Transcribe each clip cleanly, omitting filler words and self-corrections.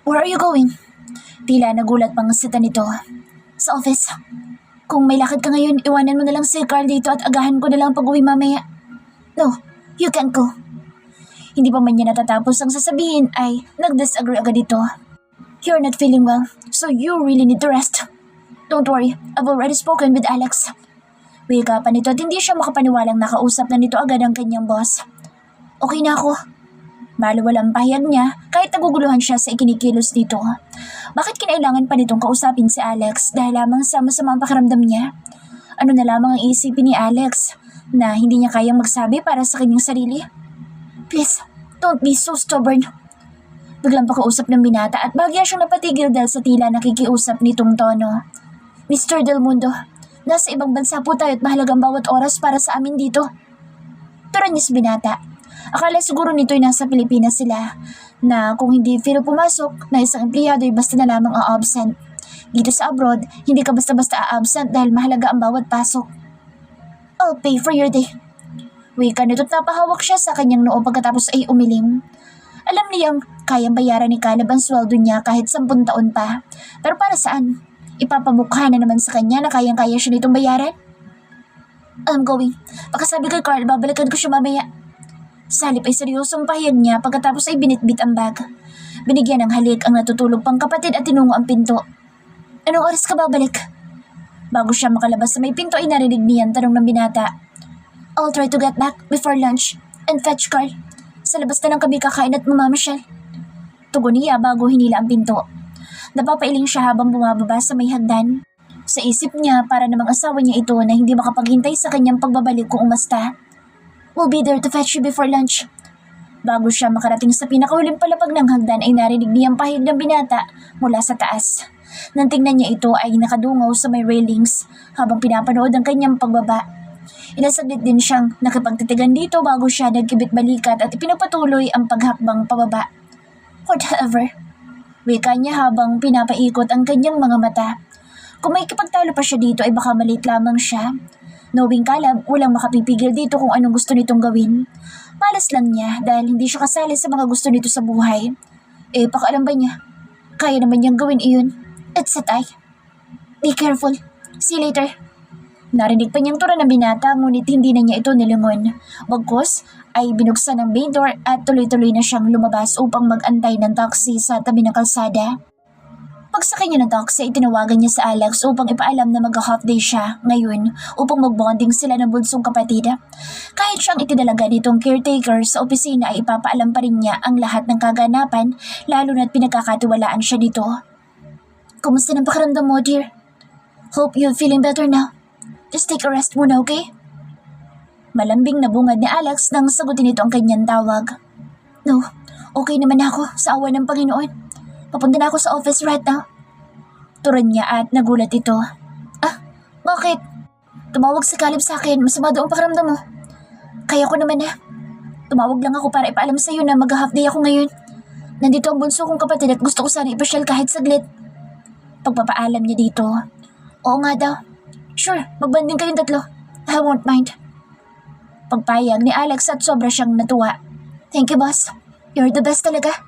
Where are you going? Tila nagulat pang sita nito. Sa office. Kung may lakad ka ngayon, iwanan mo na lang si Carl dito at agahan ko na lang pag-uwi mamaya. No, you can't go. Hindi pa man niya natatapos ang sasabihin ay nag-disagree agad ito. You're not feeling well, so you really need to rest. Don't worry, I've already spoken with Alex. Wika pa nito at hindi siya makapaniwalang nakausap na nito agad ang kanyang boss. Okay na ako. Maluwalang pahayag niya kahit naguguluhan siya sa ikinikilos dito. Bakit kinailangan pa nitong kausapin si Alex dahil lamang sa masamang pakiramdam niya? Ano na lamang ang isipin ni Alex na hindi niya kayang magsabi para sa kanyang sarili? Please, don't be so stubborn. Biglang pakausap ng binata at bagya siyang napatigil dahil sa tila nakikiusap nitong tono. Mr. Del Mundo, nasa ibang bansa po tayo at mahalagang bawat oras para sa amin dito. Turan niya si binata. Akala siguro nito ay nasa Pilipinas sila na kung hindi feel pumasok na isang empleyado ay basta na lamang ang absent. Dito sa abroad, hindi ka basta-basta a-absent dahil mahalaga ang bawat pasok. I'll pay for your day. Wika nito't napahawak siya sa kanyang noo pagkatapos ay umiling. Alam niyang kayang bayaran ni Caleb ang sweldo niya kahit 10 taon pa. Pero para saan? Ipapamukha na naman sa kanya na kayang-kaya siya nitong bayaran? I'm going. Pagkasabi kay Carl, babalikan ko siya mamaya. Salip ay seryosong pahayag niya pagkatapos ay binitbit ang bag. Binigyan ng halik ang natutulog pang kapatid at tinungo ang pinto. Anong oras ka babalik? Bago siya makalabas sa may pinto ay narinig niya ang tanong ng binata. I'll try to get back before lunch and fetch Carl. Sa labas na lang kami kakain at mamamasyal. Tugon niya bago hinila ang pinto. Napapailing siya habang bumababa sa may hagdan. Sa isip niya para namang asawa niya ito na hindi makapaghintay sa kanyang pagbabalik kung umasta. We'll be there to fetch you before lunch. Bago siya makarating sa pinakahuling palapag ng hagdan ay narinig niyang pahig ng binata mula sa taas. Nang tingnan niya ito ay nakadungaw sa may railings habang pinapanood ang kanyang pagbaba. Inasaglit din siyang nakipagtitigan dito bago siya nagkibit balikat at ipinagpatuloy ang paghakbang pababa. Whatever. Wika niya habang pinapaikot ang kanyang mga mata. Kung may kipagtalo pa siya dito ay baka maliit lamang siya. Knowing Caleb, walang makapipigil dito kung anong gusto nitong gawin. Malas lang niya dahil hindi siya kasali sa mga gusto nito sa buhay. Pakaalam ba niya? Kaya naman niyang gawin iyon. It's a tie. Be careful. See you later. Narinig pa niyang tura ng binata ngunit hindi na niya ito nilingon. Bagkus ay binuksan ang bay door at tuloy-tuloy na siyang lumabas upang mag-antay ng taxi sa tabi ng kalsada. Pagsakay niya ng taxi ay tinawagan niya sa Alex upang ipaalam na mag-half day siya ngayon upang mag-bonding sila ng bunsong kapatid. Kahit siyang itinalaga nitong caretaker sa opisina ay ipapaalam pa rin niya ang lahat ng kaganapan lalo na't pinagkakatiwalaan siya nito. Kumusta ng pakiramdam mo, dear? Hope you're feeling better now. Just take a rest muna, okay? Malambing na bungad ni Alex nang sagutin nito ang kanyang tawag. No, okay naman ako sa awa ng Panginoon. Papunta na ako sa office right now. Turan niya at nagulat ito. Bakit? Tumawag si Caleb sa akin, masama daw ang pakiramdam mo. Kaya ko naman na. Tumawag lang ako para ipaalam sa iyo na mag-half day ako ngayon. Nandito ang bunso kong kapatid at gusto ko sana ipasyal kahit saglit. Pagpapaalam niya dito. Oo nga daw. Sure, magbanding kayong tatlo. I won't mind. Pagpayag ni Alex at sobra siyang natuwa. Thank you, boss. You're the best talaga.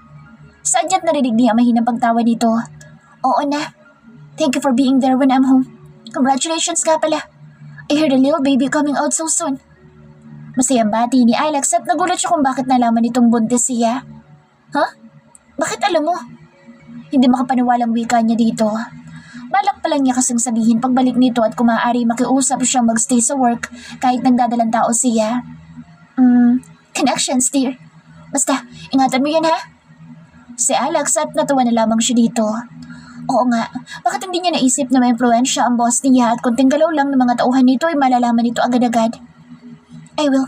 Saan niya't narinig niya mahinang pagtawa dito? Oo na. Thank you for being there when I'm home. Congratulations nga pala. I heard a little baby coming out so soon. Masayang bati ni Alex at nagulat siya kung bakit nalaman itong buntis siya. Huh? Bakit alam mo? Hindi makapaniwalang wika niya dito. Balak pa lang niya kasing sabihin pagbalik nito at kung maaari makiusap siyang magstay sa work kahit nagdadalang tao siya. Connections, dear. Basta, ingatan mo yan ha? Si Alex at natuwa na lamang siya dito. Oo nga, bakit hindi niya naisip na may impluensya ang boss niya at kunting galaw lang ng mga tauhan nito ay malalaman nito agad-agad? I will.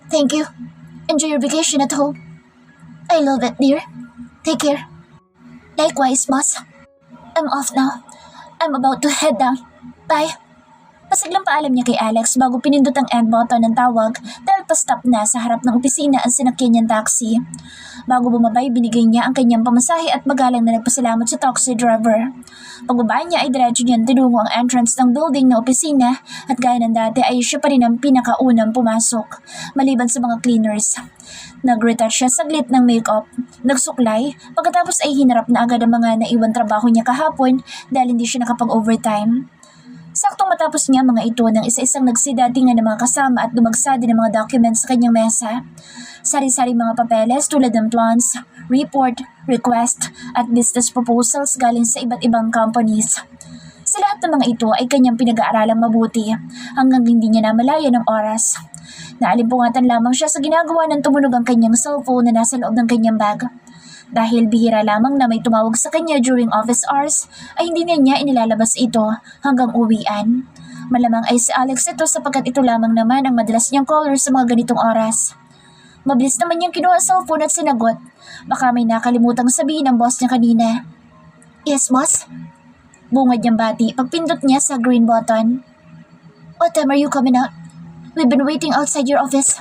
Thank you. Enjoy your vacation at home. I love it, dear. Take care. Likewise, boss. I'm off now. I'm about to head down. Bye. Pasiglang paalam niya kay Alex bago pinindot ang end button ng tawag dahil pa-stop na sa harap ng opisina ang sinakyan niyang taxi. Bago bumabay, binigay niya ang kanyang pamasahe at magalang na nagpasalamat sa taxi driver. Pagbaba niya ay diretso niyang tinungo ang entrance ng building na opisina at gaya ng dati ay siya pa rin ang pinakaunang pumasok, maliban sa mga cleaners. Nag-retouch siya saglit ng makeup, nagsuklay, pagkatapos ay hinarap na agad ang mga naiwan trabaho niya kahapon dahil hindi siya nakapag-overtime. Saktong matapos niya mga ito ng isa-isang nagsidatingan ng mga kasama at dumagsa din ng mga documents sa kanyang mesa. Sari-sari mga papeles tulad ng plans, report, request at business proposals galing sa iba't ibang companies. Sa lahat ng mga ito ay kanyang pinag-aaralang mabuti hanggang hindi niya namalayan ng oras. Naalimpungatan lamang siya sa ginagawa ng tumunog ang kanyang cellphone na nasa loob ng kanyang bag. Dahil bihira lamang na may tumawag sa kanya during office hours, ay hindi na niya inilalabas ito hanggang uwian. Malamang ay si Alex ito sapagkat ito lamang naman ang madalas niyang caller sa mga ganitong oras. Mabilis naman niyang kinuha ang cellphone at sinagot. Baka may nakalimutang sabihin ng boss niya kanina. Yes, boss? Bungad niyang bati pagpindot niya sa green button. What time are you coming out? We've been waiting outside your office.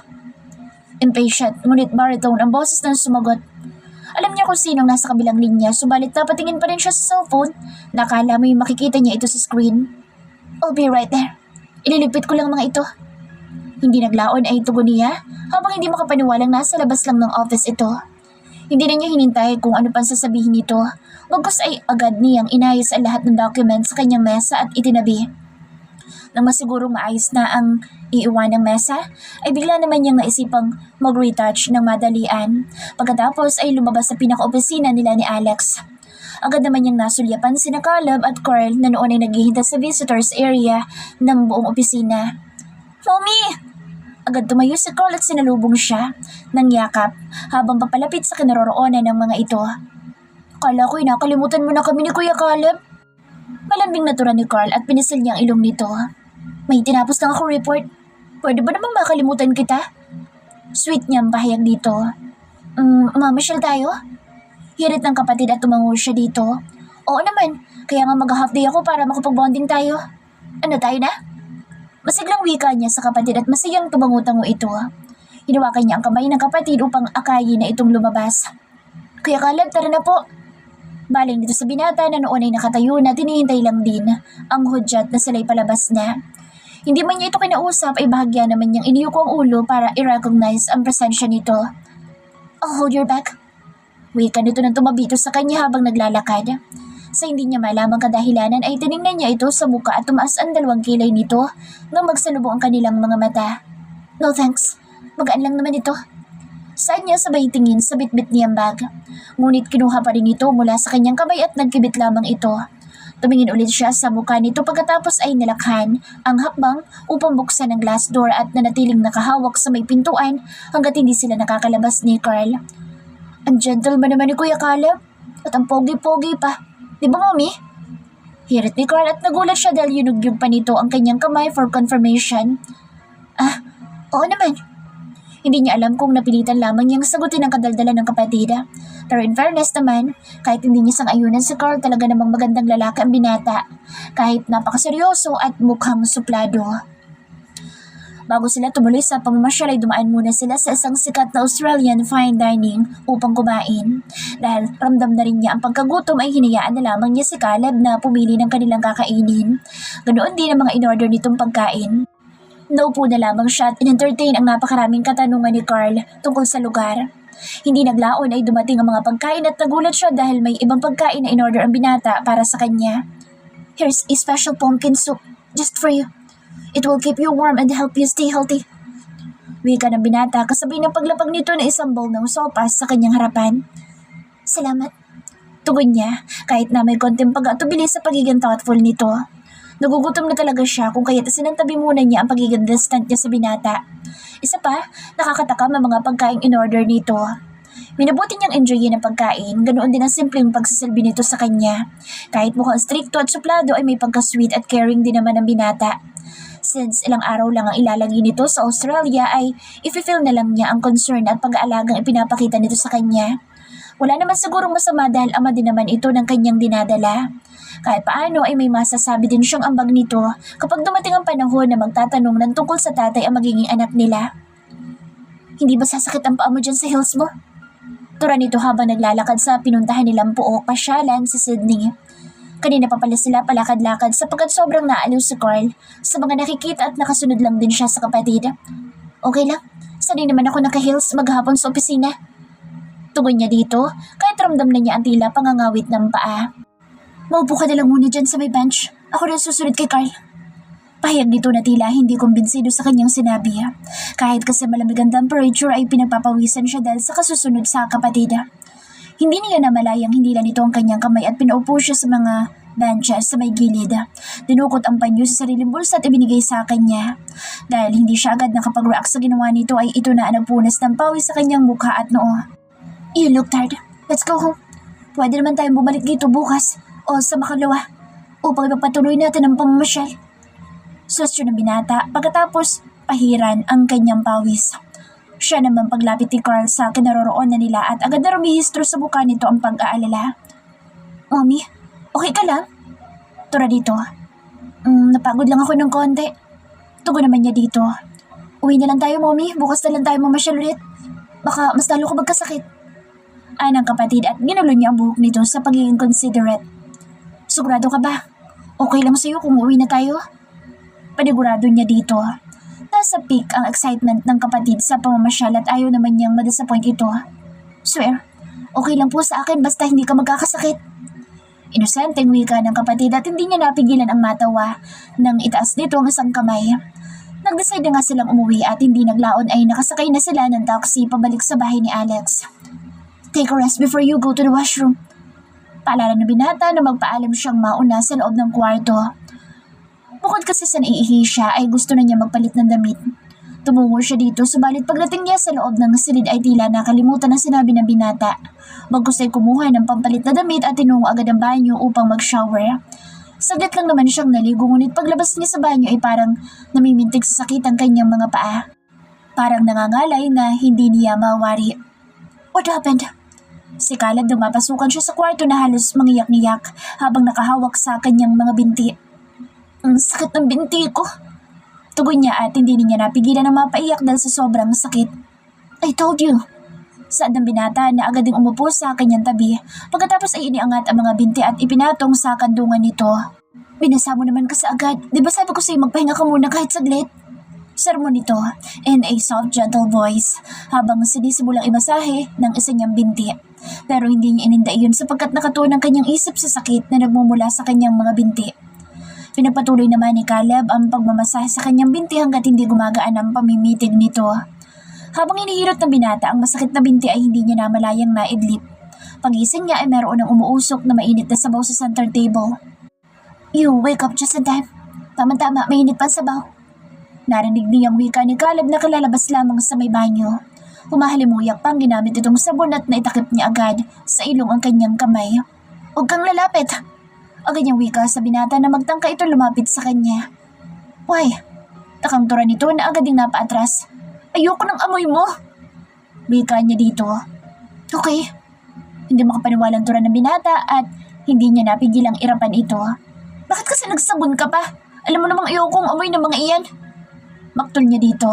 Impatient, ngunit baritone ang boses na sumagot. Alam niya kung sinong nasa kabilang linya, subalit napatingin pa rin siya sa cellphone. Nakala mo yung makikita niya ito sa screen. I'll be right there. Ililigpit ko lang mga ito. Hindi naglaon ay tugon niya habang hindi makapaniwalang nasa labas lang ng office ito. Hindi na niya hinintay kung ano pang sasabihin nito. Bagkus ay agad niyang inayos ang lahat ng documents sa kanyang mesa at itinabi. Nang masigurong maayos na ang iiwan ng mesa, ay bigla naman niyang naisipang mag-retouch ng madalian. Pagkatapos ay lumabas sa pinaka-opisina nila ni Alex. Agad naman niyang nasulyapan sina Caleb at Carl na noon ay naghihintay sa visitors area ng buong opisina. Mommy! Agad tumayo si Carl at sinalubong siya ng yakap habang papalapit sa kinaroroonan ng mga ito. Kala ko'y nakalimutan mo na kami ni Kuya Caleb. Malambing na tura ni Carl at pinisil niya ang ilong nito. May tinapos lang ako report. Pwede ba namang makalimutan kita? Sweet niyang pahayag dito. Mamasyal tayo? Hirit ng kapatid at tumango siya dito. Oo naman, kaya nga mag-half day ako para makapag-bonding tayo. Ano tayo na? Masiglang wika niya sa kapatid at masayang tumango-tango ito. Hinawakan niya ang kamay ng kapatid upang akayin na itong lumabas. Kuya Caleb, tara na po. Baling dito sa binata na noon ay nakatayo na tinihintay lang din ang hudyat na sila'y palabas na. Hindi man niya ito kinausap ay bahagya naman niyang iniyuko ang ulo para i-recognize ang presensya nito. I'll hold your back. Wika nito nang tumabito sa kanya habang naglalakad. Sa hindi niya malamang kadahilanan ay tiningnan niya ito sa muka at tumaas ang dalawang kilay nito nang magsalubong ang kanilang mga mata. No thanks, magaan lang naman ito. Saan niya sabay tingin sa bitbit niyang bag. Ngunit kinuha pa rin ito mula sa kanyang kamay at nagkibit lamang ito. Tumingin ulit siya sa mukha nito pagkatapos ay nilakhan ang hakbang upang buksan ang glass door at nanatiling nakahawak sa may pintuan hanggat hindi sila nakakalabas ni Carl. Ang gentleman naman ni Kuya Caleb at ang pogi-pogi pa. Di ba, Mommy? Hirit ni Carl at nagulat siya dahil yunugyug pa nito ang kanyang kamay for confirmation. Ah, oo naman. Hindi niya alam kung napilitan lamang niyang sagutin ang kadaldalan ng kapatid. Pero in fairness naman, kahit hindi niya sang-ayunan si Carl, talaga namang magandang lalaki ang binata. Kahit napakaseryoso at mukhang suplado. Bago sila tumuloy sa pamamasyal ay dumaan muna sila sa isang sikat na Australian fine dining upang kumain. Dahil ramdam na rin niya ang pagkagutom ay hinayaan na lamang niya si Caleb na pumili ng kanilang kakainin. Ganoon din ang mga in-order nitong pagkain. Naupo na lamang siya at in-entertain ang napakaraming katanungan ni Carl tungkol sa lugar. Hindi naglaon ay dumating ang mga pagkain at nagulat siya dahil may ibang pagkain na in-order ang binata para sa kanya. Here's a special pumpkin soup just for you. It will keep you warm and help you stay healthy. Wika ng binata kasabay ng paglapag nito na isang bowl ng sopas sa kanyang harapan. Salamat. Tugon niya kahit na may konting pag-atubili sa pagiging thoughtful nito. Nagugutom na talaga siya kung kaya't sinantabi muna niya ang pagiging distant niya sa binata. Isa pa, nakakatakam ang mga pagkaing in-order nito. Minabuti niyang enjoyin ang pagkain, ganoon din ang simpleng pagsasalbi nito sa kanya. Kahit mukhang stricto at suplado ay may pagka-sweet at caring din naman ang binata. Since ilang araw lang ang ilalagay nito sa Australia ay i-feel na lang niya ang concern at pag-aalagang ipinapakita nito sa kanya. Wala naman sigurong masama dahil ama din naman ito ng kanyang dinadala. Kahit paano ay may masasabi din siyang ambag nito kapag dumating ang panahon na magtatanong ng tungkol sa tatay ang magiging anak nila. Hindi ba sasakit ang paa mo dyan sa heels mo? Tura nito habang naglalakad sa pinuntahan nilang Puok pasyalan sa Sydney. Kanina pa pala sila palakad-lakad sapagkat sobrang naaliw si Carl sa mga nakikita at nakasunod lang din siya sa kapatid. Okay lang, sanay naman ako naka-heels maghapon sa opisina. Tugon niya dito kahit ramdam na niya ang tila pangangawit ng paa. Maupo ka na lang muna dyan sa may bench. Ako rin susunod kay Carl. Pahayag nito na tila hindi kumbinsido sa kanyang sinabi. Kahit kasi malamig ang temperature ay pinagpapawisan siya dahil sa kasusunod sa kapatid. Hindi niya namalayang hindi lang ito ang kanyang kamay at pinaupo siya sa mga benches sa may gilid. Dinukot ang panyo sa sariling bulsa at ibinigay sa kanya. Dahil hindi siya agad nakapag-react sa ginawa nito ay ito na ang nagpunas ng pawis sa kanyang mukha at noo. You look tired. Let's go home. Pwede naman tayong bumalik dito bukas o sa makalawa upang ipagpatuloy natin ang pamamasyal. Suwestyon ng binata pagkatapos pahiran ang kanyang pawis. Siya naman paglapit ni Carl sa kinaroroonan nila at agad na rumihistro sa mukha nito ang pag-aalala. Mommy, okay ka lang? Tura dito. Napagod lang ako ng konti. Tugon naman niya dito. Uwi na lang tayo, Mommy. Bukas na lang tayo mamasyal ulit. Baka mas lalo ko magkasakit. Ay ng kapatid at ginulo niya ang buhok nito sa pagiging considerate. Sigurado ka ba? Okay lang sa'yo kung uwi na tayo? Panigurado niya dito. Nasa peak ang excitement ng kapatid sa pamamasyal at ayaw naman niyang madisappoint ito. Swear, okay lang po sa akin basta hindi ka magkakasakit. Inosenteng wika ng kapatid at hindi niya napigilan ang matawa nang itaas nito ang isang kamay. Nag-decide na nga silang umuwi at hindi naglaon ay nakasakay na sila ng taxi pabalik sa bahay ni Alex. Take a rest before you go to the washroom. Paalala ng binata na magpaalam siyang mauna sa loob ng kwarto. Bukod kasi sa naiihi siya ay gusto na niya magpalit ng damit. Tumungo siya dito subalit pagdating niya sa loob ng silid ay tila nakalimutan ang sinabi ng binata. Bagkus ay kumuha ng pampalit na damit at tinungo agad ang banyo upang mag-shower. Saglit lang naman siyang naligo ngunit paglabas niya sa banyo ay parang namimintig sa sakit ang kanyang mga paa. Parang nangangalay na hindi niya mawari. What happened? Si Caleb nang mapasukan siya sa kwarto na halos mangiyak-ngiyak habang nakahawak sa kanyang mga binti. Ang sakit ng binti ko. Tugon niya at hindi niya napigilan ang mapaiyak dahil sa sobrang sakit. I told you. Saad ng binata na agad ding umupo sa kanyang tabi pagkatapos ay iniangat ang mga binti at ipinatong sa kandungan nito. Binasa mo naman kasi agad. Di ba sabi ko sa'yo magpahinga ka muna kahit saglit? Sermon nito in a soft gentle voice habang sinisimulang imasahe ng isa niyang binti. Pero hindi niya ininda iyon sapagkat nakatuon ang kanyang isip sa sakit na nagmumula sa kanyang mga binti. Pinagpatuloy naman ni Caleb ang pagmamasahe sa kanyang binti hanggat hindi gumagaan ang pamimitig nito. Habang hinihirot ng binata ang masakit na binti ay hindi niya namalayang naidlip. Pagising niya ay meron ng umuusok na mainit na sabaw sa center table. You wake up just in time. Tama-tama, mainit pa sabaw. Narinig niyang wika ni Caleb na kalalabas lamang sa may banyo. Humahalimuyak pang ginamit itong sabon at naitakip niya agad sa ilong ang kanyang kamay. Huwag kang lalapit! Agad niyang wika sa binata na magtangka ito lumapit sa kanya. Why? Takang tura nito na agad ding napaatras. Ayoko ng amoy mo! Wika niya dito. Okay. Hindi makapaniwalang tura ng binata at hindi niya napigilang irapan ito. Bakit kasi nagsabon ka pa? Alam mo namang ayokong amoy ng mga iyan. Maktol niya dito.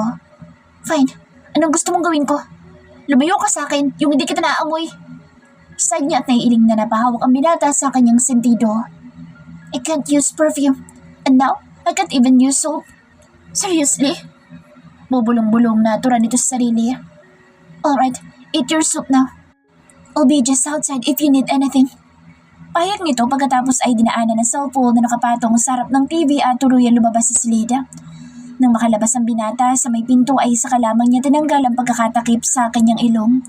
Fine. Anong gusto mong gawin ko? Lumayo ka sa akin, yung hindi kita naaamoy. Side niya at naiiling na napahawak ang binata sa kanyang sentido. I can't use perfume. And now, I can't even use soap. Seriously? Bubulong-bulong na tura nito sa sarili. Alright, eat your soup now. I'll be just outside if you need anything. Pahayag nito pagkatapos ay dinaanan ng cellphone na nakapatong sa harap ng TV at tuluyan lumabas sa silid. Nang makalabas ang binata sa may pinto ay saka lamang niya tinanggal ang pagkakatakip sa kanyang ilong.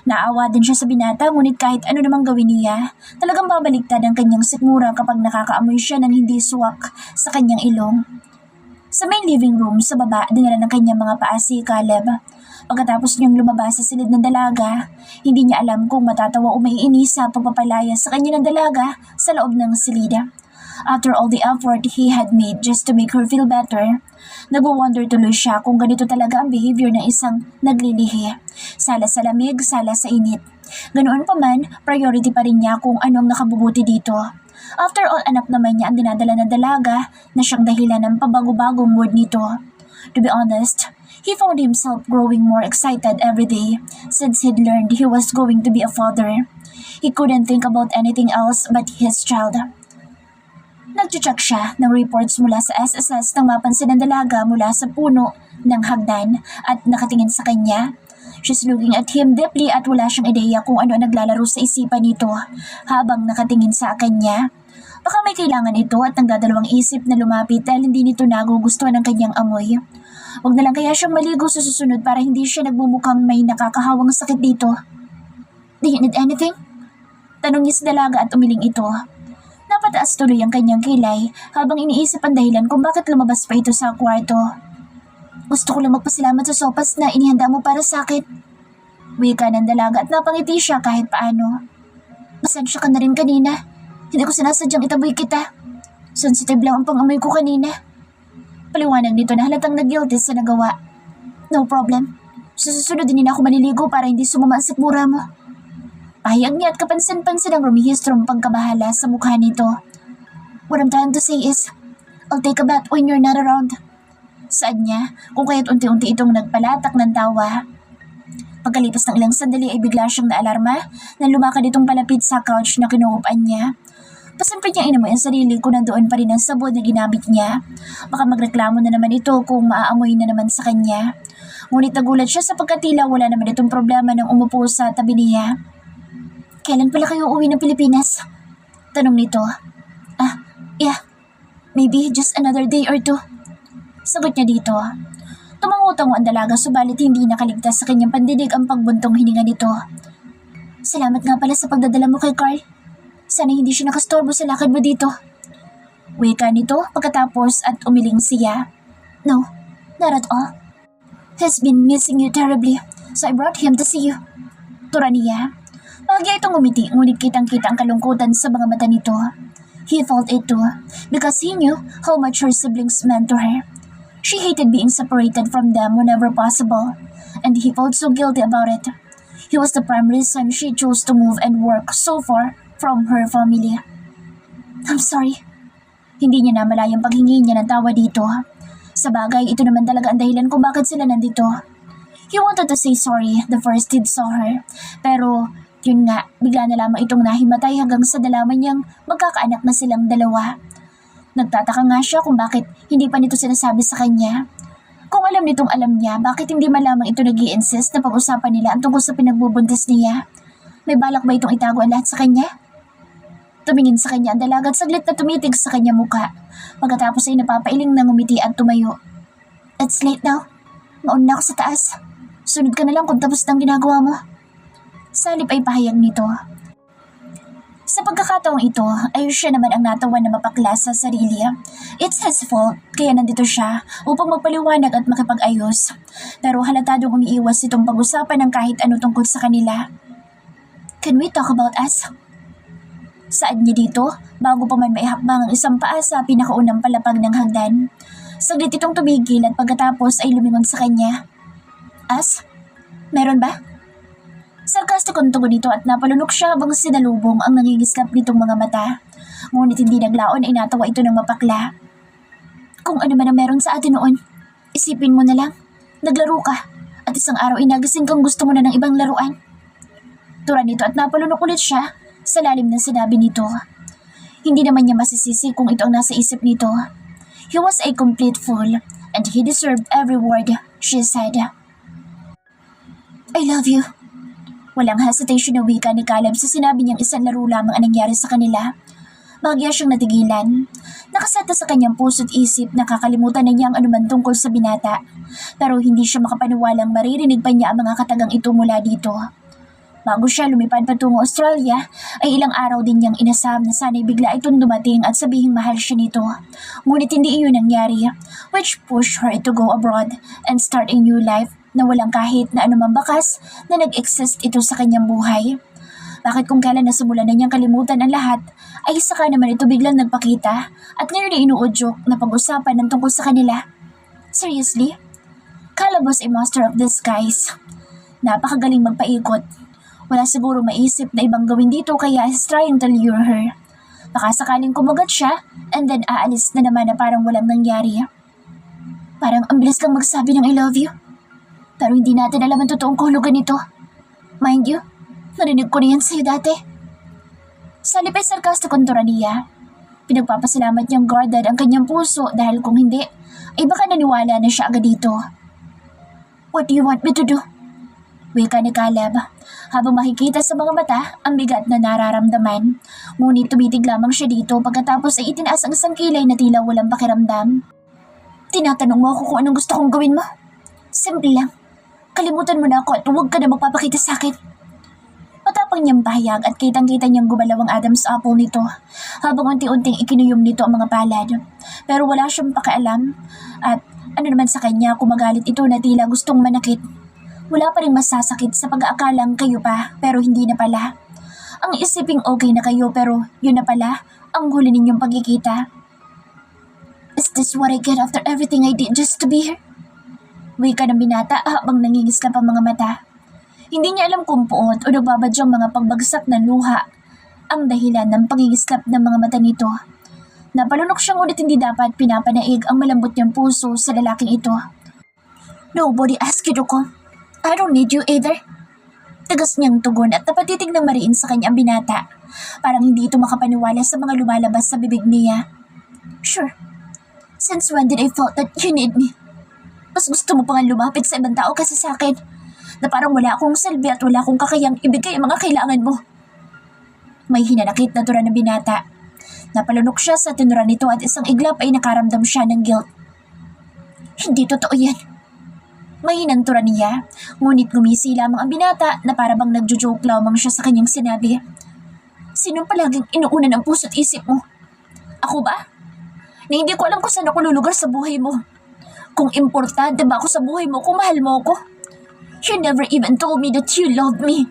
Naawa din siya sa binata ngunit kahit ano namang gawin niya, talagang babaliktad ang kanyang sikmura kapag nakakaamoy siya ng hindi suwak sa kanyang ilong. Sa main living room sa baba, dinala ng kanyang mga paa si Caleb. Pagkatapos niyang lumabas sa silid ng dalaga, hindi niya alam kung matatawa o maiinis sa pagpapalaya sa kanya ng dalaga sa loob ng silid. After all the effort he had made just to make her feel better, nagwo-wonder tuloy siya kung ganito talaga ang behavior ng isang naglilihi. Sala sa lamig, sala sa init. Ganoon pa man, priority pa rin niya kung ano ang nakabubuti dito. After all, anak naman niya ang dinadala ng dalaga na siyang dahilan ng pabago-bagong mood nito. To be honest, he found himself growing more excited every day since he'd learned he was going to be a father. He couldn't think about anything else but his child. Nag-check siya ng reports mula sa SSS nang mapansin ng dalaga mula sa puno ng hagdan at nakatingin sa kanya. She's looking at him deeply at wala siyang ideya kung ano ang naglalaro sa isipan nito habang nakatingin sa kanya. Baka may kailangan ito at nagdadalawang isip na lumapit dahil hindi nito nagugustuhan ang kanyang amoy. Huwag na lang kaya siyang maligo sa susunod para hindi siya nagbumukhang may nakakahawang sakit dito. Do you need anything? Tanong niya sa dalaga at umiling ito. Napataas tuloy ang kanyang kilay habang iniisip ang dahilan kung bakit lumabas pa ito sa kwarto. Gusto ko lang magpasalamat sa sopas na inihanda mo para sa akin. Wika ng dalaga at napangiti siya kahit paano. Pasensya ka na rin kanina. Hindi ko sinasadyang itaboy kita. Sensitive lang ang pangamoy ko kanina. Paliwanag nito na halatang nag-guilty sa nagawa. No problem. Sa susunod din ako maliligo para hindi sumama ang sikmura mo. Pahayag niya at kapansin-pansin ang rumihistrong pagkabahala sa mukha nito. What I'm trying to say is, I'll take a bath when you're not around. Saad niya, kung kaya't unti-unti itong nagpalatak ng tawa. Pagkalipas ng ilang sandali ay bigla siyang naalarma na lumakad itong palapit sa couch na kinuupan niya. Pasampi niya inamoy ang sarili kung nandoon pa rin ang sabon na ginamit niya. Baka magreklamo na naman ito kung maaamoy na naman sa kanya. Ngunit nagulat siya sapagkat tila wala naman itong problema nang umupo sa tabi niya. Kailan pala kayo uwi ng Pilipinas? Tanong nito. Yeah. Maybe just another day or two. Sagot niya dito. Tumangutango ang dalaga subalit hindi nakaligtas sa kanyang pandinig ang pagbuntong hininga nito. Salamat nga pala sa pagdadala mo kay Carl. Sana hindi siya nakastorbo sa lakad mo dito. Wika nito pagkatapos at umiling siya. No, not at all. He's been missing you terribly, so I brought him to see you. Tura niya. Bahagya itong umiti, ngunit kitang-kita ang kalungkutan sa mga mata nito. He felt it too, because he knew how much her siblings meant to her. She hated being separated from them whenever possible, and he felt so guilty about it. He was the prime reason she chose to move and work so far from her family. I'm sorry. Hindi niya namalayang paghingi niya ng tawa dito. Sa bagay, ito naman talaga ang dahilan kung bakit sila nandito. He wanted to say sorry the first he saw her, pero yun nga, bigla na lamang itong nahimatay hanggang sa dalaman niyang magkakaanak na silang dalawa. Nagtataka nga siya kung bakit hindi pa nito sinasabi sa kanya. Kung alam nitong alam niya, bakit hindi man lamang ito nag-i-insist na pag-usapan nila ang tungkol sa pinagbubuntis niya? May balak ba itong itago ang lahat sa kanya? Tumingin sa kanya ang dalaga at saglit na tumitig sa kanya muka. Pagkatapos ay napapailing na ngumiti at tumayo. It's late now. Mauna ako sa taas. Sunod ka na lang kung tapos ng ginagawa mo. Salip ay pahayag nito. Sa pagkakataong ito, ay siya naman ang natawan na mapakla sa sarili. It's his fault, kaya nandito siya upang magpaliwanag at makipag-ayos. Pero halatadong umiiwas itong pag-usapan ng kahit ano tungkol sa kanila. Can we talk about us? Saad niya dito, bago pa man maihakbang ang isang paa sa pinakaunang palapag ng hagdan. Saglit itong tumigil at pagkatapos ay lumingon sa kanya. Us? Meron ba? Sarkastik ang tugon nito at napalunok siya habang sinalubong ang nangingislap nitong mga mata. Ngunit hindi naglaon ay natawa ito ng mapakla. Kung ano man ang meron sa atin noon, isipin mo na lang, naglaro ka at isang araw inagising kang gusto mo na ng ibang laruan. Tura nito at napalunok ulit siya sa lalim ng sinabi nito. Hindi naman niya masisisi kung ito ang nasa isip nito. He was a complete fool and he deserved every word she said. I love you. Walang hesitation na wika ni Caleb sa sinabi niyang isang laro lamang ang nangyari sa kanila. Bahagya siyang natigilan. Nakasata sa kanyang puso't isip na kakalimutan na niya ang anuman tungkol sa binata. Pero hindi siya makapaniwalang maririnig pa niya ang mga katagang ito mula dito. Bago siya lumipad patungo Australia, ay ilang araw din niyang inasam na sana'y bigla itong dumating at sabihing mahal siya nito. Ngunit hindi iyon nangyari, which pushed her to go abroad and start a new life na walang kahit na anumang bakas na nag-exist ito sa kanyang buhay. Bakit kung kailan nasimulan na niyang kalimutan ang lahat, ay saka naman ito biglang nagpakita at ngayon ay inuudyok na pag-usapan ng tungkol sa kanila? Seriously? Caleb was a master of disguise. Napakagaling magpaikot. Wala siguro maisip na ibang gawin dito kaya is trying to lure her. Baka sakaling kumagat siya and then aalis na naman na parang walang nangyari. Parang ang bilis lang magsabi ng I love you. Pero hindi natin alam ang totoong kahulugan nito. Mind you, narinig ko na yan sa'yo dati. Sa halip ay sarkastikong niya. Pinagpapasalamat niyang guarded ang kanyang puso dahil kung hindi, ay baka naniwala na siya agad dito. What do you want me to do? Wika ni Caleb, habang makikita sa mga mata ang bigat na nararamdaman. Ngunit tumitig lamang siya dito pagkatapos ay itinaas ang isang kilay na tila walang pakiramdam. Tinatanong mo ako kung anong gusto kong gawin mo? Simple lang. Kalimutan mo na ako at huwag ka na magpapakita sa akin. Matapang niyang pahayag at kitang-kita niyang gumalaw ang Adam's apple nito habang unti-unting ikinuyom nito ang mga palad. Pero wala siyang pakialam at ano naman sa kanya kung magalit ito na tila gustong manakit. Wala pa rin masasakit sa pag-aakalang kayo pa pero hindi na pala. Ang isiping okay na kayo pero yun na pala ang huli ninyong pagkikita. Is this what I get after everything I did just to be here? Wika ng binata habang nangingislap ang mga mata. Hindi niya alam kung puot o nagbabadyang mga pagbagsak ng luha ang dahilan ng pangingislap ng mga mata nito. Napalunok siya ngunit hindi dapat pinapanaig ang malambot niyang puso sa lalaking ito. Nobody asked you to come. I don't need you either. Tagas niyang tugon at napatitig ng mariin sa kanya ang binata. Parang hindi ito makapaniwala sa mga lumalabas sa bibig niya. Sure. Since when did I felt that you need me? Mas gusto mo pa nga lumapit sa ibang tao kasi sa akin na parang wala akong silbi at wala akong kakayang ibigay ang mga kailangan mo. May hinanakit na tura ng binata. Napalunok siya sa tinuran nito at isang iglap ay nakaramdam siya ng guilt. Hindi totoo yan. May hinantura niya, ngunit ngumisi lamang ang binata na parabang nagjo-joke lamang siya sa kanyang sinabi. Sinong palaging inuuna ng puso't isip mo? Ako ba? Na hindi ko alam kung saan ako lulugar sa buhay mo. Kung importante ba ako sa buhay mo, kung mahal mo ako. You never even told me that you loved me.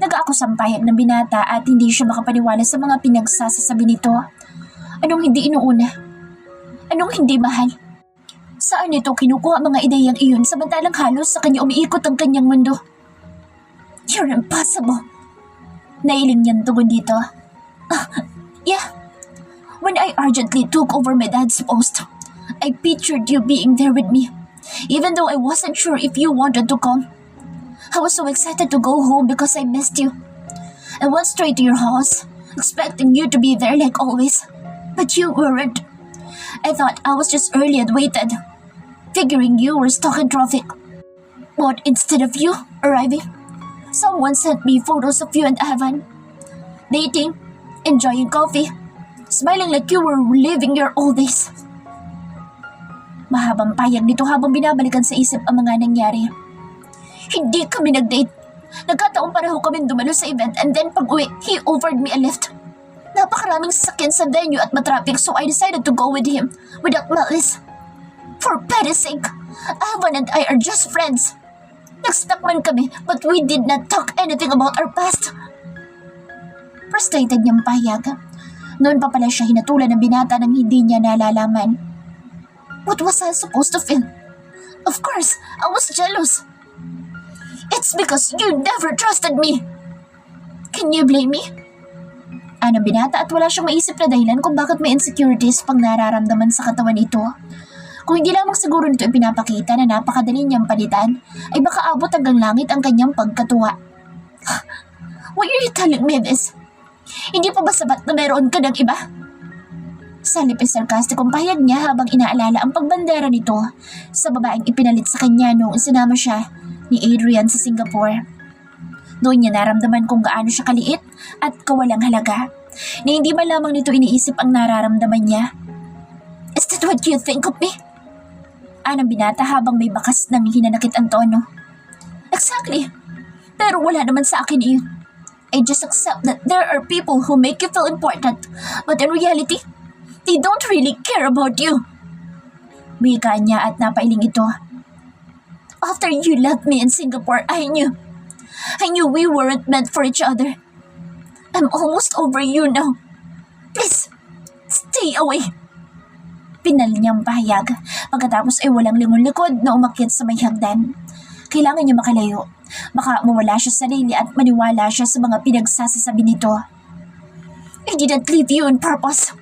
Nag-aakusampayag ng binata at hindi siya makapaniwala sa mga pinagsasasabi nito. Anong hindi inuuna? Anong hindi mahal? Saan ito kinukuha mga ideyang iyon samantalang halos sa kanya umiikot ang kanyang mundo? You're impossible. Nailing niyang tugon dito. Yeah. When I urgently took over my dad's post, I pictured you being there with me, even though I wasn't sure if you wanted to come. I was so excited to go home because I missed you. I went straight to your house, expecting you to be there like always, but you weren't. I thought I was just early and waited, figuring you were stuck in traffic. But instead of you arriving, someone sent me photos of you and Evan, dating, enjoying coffee, smiling like you were living your old days. Mahabang payag nito habang binabalikan sa isip ang mga nangyari. Hindi kami nag-date. Nagkataong pareho kami dumalo sa event and then pag-uwi, he offered me a lift. Napakaraming sasakyan sa venue at matraffic so I decided to go with him without malice. For pity's sake, Evan and I are just friends. Nag-stuck man kami but we did not talk anything about our past. Frustrated niyang payag. Noon pa pala siya hinatulan ng binata nang hindi niya nalalaman. What was I supposed to feel? Of course, I was jealous. It's because you never trusted me. Can you blame me? Anong binata at wala siyang maisip na dahilan kung bakit may insecurities pang nararamdaman sa katawan ito. Kung hindi lamang siguro nito ipinapakita na napakadali niyang palitan, ay baka abot hanggang langit ang kanyang pagkatuwa. Why are you telling me this? Hindi pa ba sapat na meron ka ng iba? Salip ay sarkastikong pahayag niya habang inaalala ang pagbandera nito sa babaeng ipinalit sa kanya noong sinama siya ni Adrian sa Singapore. Doon niya naramdaman kung gaano siya kaliit at kawalang halaga, na hindi man lamang nito iniisip ang nararamdaman niya. Is that what you think of me? Anang binata habang may bakas ng hinanakit ang tono. Exactly. Pero wala naman sa akin iyon. I just accept that there are people who make you feel important, but in reality, they don't really care about you. Wika niya at napailing ito. After you left me in Singapore, I knew we weren't meant for each other. I'm almost over you now. Please, stay away. Pinal niyang pahayag. Pagkatapos ay walang lingon likod na umakyat sa may hagdan. Kailangan niya makalayo. Baka mawala siya sa sarili at maniwala siya sa mga pinagsasasabi nito. I didn't leave you on purpose.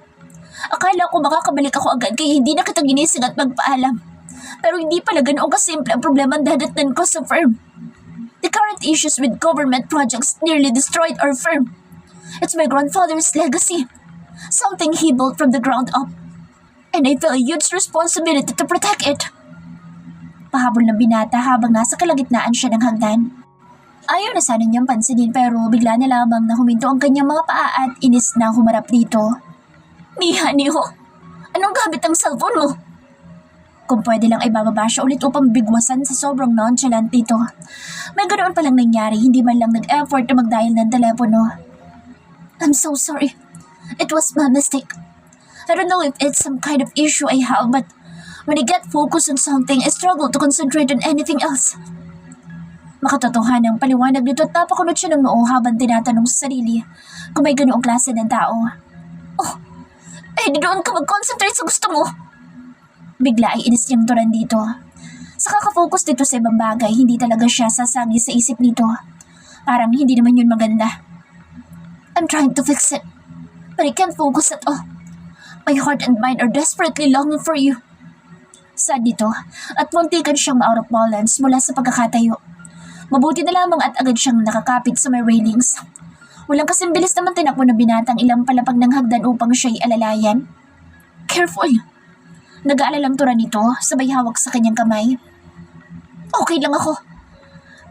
Akala ko makakabalik ako agad kaya hindi na kita ginising at magpaalam. Pero hindi pala ganoon kasimple ang problema ang dadatnan ko sa firm. The current issues with government projects nearly destroyed our firm. It's my grandfather's legacy. Something he built from the ground up. And I feel a huge responsibility to protect it. Pahabol ng binata habang nasa kalagitnaan siya ng hagdan. Ayaw na sana niyang pansinin pero bigla na lamang na huminto ang kanyang mga paa at inis na humarap dito. Mia, Niho, anong gamit ang cellphone mo? Kung pwede lang ay bababa siya ulit upang bigwasan sa sobrang nonchalant dito. May ganoon palang nangyari, hindi man lang nag-effort na mag-dial ng telepono. I'm so sorry. It was my mistake. I don't know if it's some kind of issue I have, but when I get focused on something, I struggle to concentrate on anything else. Makatotohanang paliwanag nito at napakunot siya ng noo habang tinatanong sa sarili kung may ganoong klase ng tao. Oh, di doon ka mag-concentrate sa gusto mo. Bigla ay inis niyang turan dito. Sa kakafocus dito sa ibang bagay, hindi talaga siya sasagi sa isip nito. Parang hindi naman yun maganda. I'm trying to fix it, but I can't focus at all. My heart and mind are desperately longing for you. Sad dito at muntikan siyang ma-out of balance mula sa pagkakatayo. Mabuti na lamang at agad siyang nakakapit sa may railings. Walang kasing bilis naman tinakbo na binatang ilang palapag ng hagdan upang siya'y alalayan. Careful! Nag-aalalang tura nito, sabay hawak sa kanyang kamay. Okay lang ako.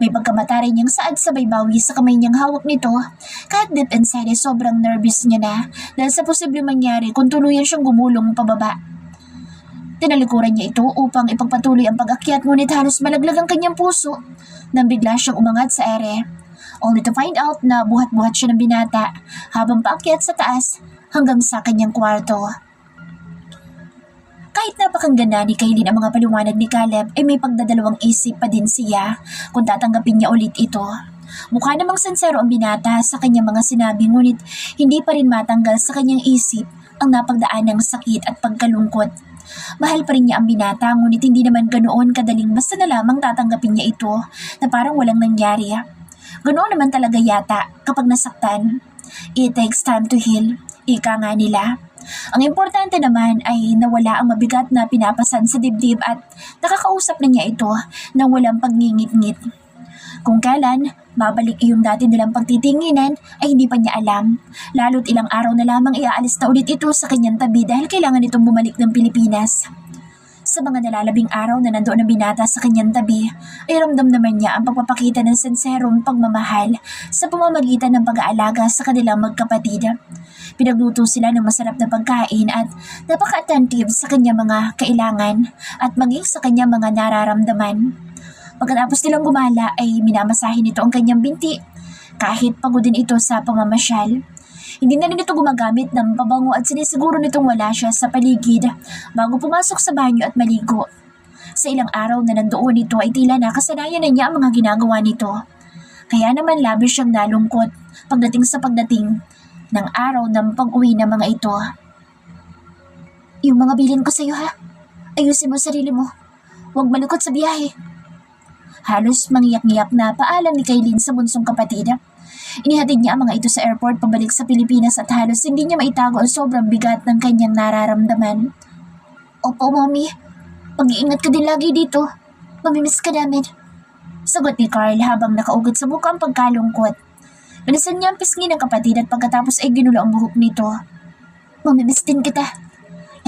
May pagkamatari niyang saad sabay bawi sa kamay niyang hawak nito, kahit deep inside ay sobrang nervous niya na dahil sa posibleng mangyari kung tuluyan siyang gumulong pababa. Tinalikuran niya ito upang ipagpatuloy ang pag-akyat ngunit halos malaglag ang kanyang puso nang bigla siyang umangat sa ere. Only to find out na buhat-buhat siya ng binata habang paakyat sa taas hanggang sa kanyang kwarto. Kahit napakangganda ni Kaylin ang mga paliwanag ni Caleb ay may pagdadalawang isip pa din siya kung tatanggapin niya ulit ito. Mukha namang sincero ang binata sa kanyang mga sinabi ngunit hindi pa rin matanggal sa kanyang isip ang napagdaan ng sakit at pagkalungkot. Mahal pa rin niya ang binata ngunit hindi naman ganoon kadaling basta na lamang tatanggapin niya ito na parang walang nangyari. Ganoon naman talaga yata kapag nasaktan. It takes time to heal, ika nga nila. Ang importante naman ay nawala ang mabigat na pinapasan sa dibdib at nakakausap na niya ito nang walang pagngingit-ngit. Kung kailan babalik iyong dati nilang pagtitinginan ay hindi pa niya alam. Lalo't ilang araw na lamang iaalis na ulit ito sa kanyang tabi dahil kailangan itong bumalik ng Pilipinas. Sa mga nalalabing araw na nandoon ang binata sa kanyang tabi, ay ramdam naman niya ang pagpapakita ng senserong pagmamahal sa pamamagitan ng pag-aalaga sa kanilang magkapatid. Pinagluto sila ng masarap na pagkain at napaka-attentive sa kanyang mga kailangan at maging sa kanyang mga nararamdaman. Pagkatapos nilang gumala ay minamasahin nito ang kanyang binti kahit pagod din ito sa pamamasyal. Hindi na rin ito gumagamit ng pabango at sinisiguro nitong wala siya sa paligid bago pumasok sa banyo at maligo. Sa ilang araw na nandoon ito ay tila nakasanayan na niya ang mga ginagawa nito. Kaya naman labis siyang nalungkot pagdating ng araw ng pag-uwi ng mga ito. Yung mga bilin ko sa'yo ha, ayusin mo sarili mo. Huwag malukot sa biyahe. Halos mangiyak-ngiyak na paalam ni Kaylin sa bunsong kapatid. Inihatid niya ang mga ito sa airport pabalik sa Pilipinas at halos hindi niya maitago ang sobrang bigat ng kanyang nararamdaman. Opo, Mommy. Pag-iingat ka din lagi dito. Mamimiss ka namin. Sagot ni Carl habang nakaugat sa buka ang pagkalungkot. Bilisan niya ang pisngi ng kapatid at pagkatapos ay ginulo ang buhok nito. Mamimiss din kita.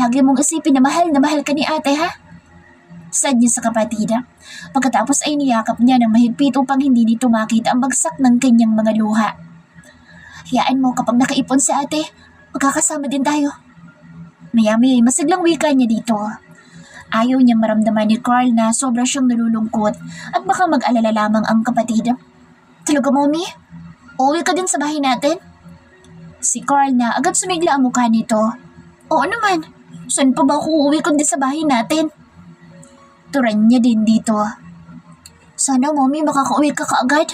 Lagi mong isipin na mahal ka ni ate ha? Sad niya sa kapatid. Pagkatapos ay niyakap niya ng mahigpit upang hindi nito makita ang bagsak ng kanyang mga luha. Hayaan mo kapag nakaipon si ate, magkakasama din tayo. Mayami ay masiglang wika niya dito. Ayaw niyang maramdaman ni Carl na sobra siyang nalulungkot at baka mag-alala lamang ang kapatid. Talaga, Mommy? Uuwi ka din sa bahay natin? Si Carl na agad sumigla ang mukha nito. Oo naman. Saan pa ba ako uuwi kundi sa bahay natin? Turan niya din dito. Sana, Mommy, makakauwi ka kaagad.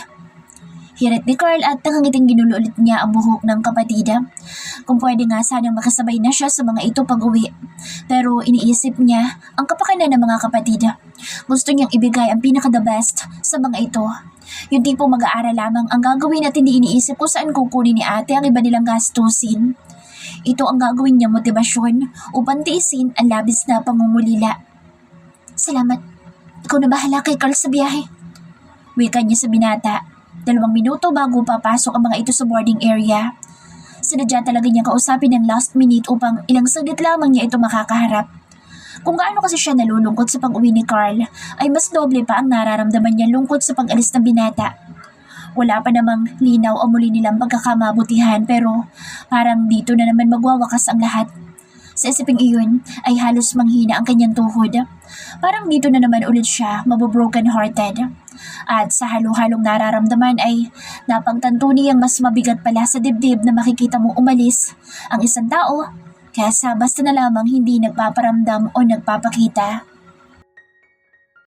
Hirit ni Carl at nakangiting ginulo ulit niya ang buhok ng kapatida. Kung pwede nga sanang makasabay na siya sa mga ito pag-uwi. Pero iniisip niya ang kapakanan ng mga kapatida. Gusto niyang ibigay ang pinaka-the best sa mga ito. Yung tipong mag-aaral lamang ang gagawin at hindi iniisip kung saan kukunin ni ate ang iba nilang gastusin. Ito ang gagawin niyang motibasyon upang tiisin ang labis na pangungulila. Salamat. Ikaw na bahala kay Carl sa biyahe. Wika niya sa binata. 2 minuto bago papasok ang mga ito sa boarding area. Sinadya talaga niyang kausapin ng last minute upang ilang saglit lamang niya ito makakaharap. Kung gaano kasi siya nalulungkot sa pag-uwi ni Carl, ay mas doble pa ang nararamdaman niya lungkot sa pag-alis ng binata. Wala pa namang linaw o muli nilang pagkakamabutihan pero parang dito na naman magwawakas ang lahat. Sa isiping iyon ay halos manghina ang kanyang tuhod. Parang dito na naman ulit siya mabobroken hearted. At sa halo-halong nararamdaman ay napagtanto niyang mas mabigat pala sa dibdib na makikita mong umalis ang isang tao kaysa basta na lamang hindi nagpaparamdam o nagpapakita.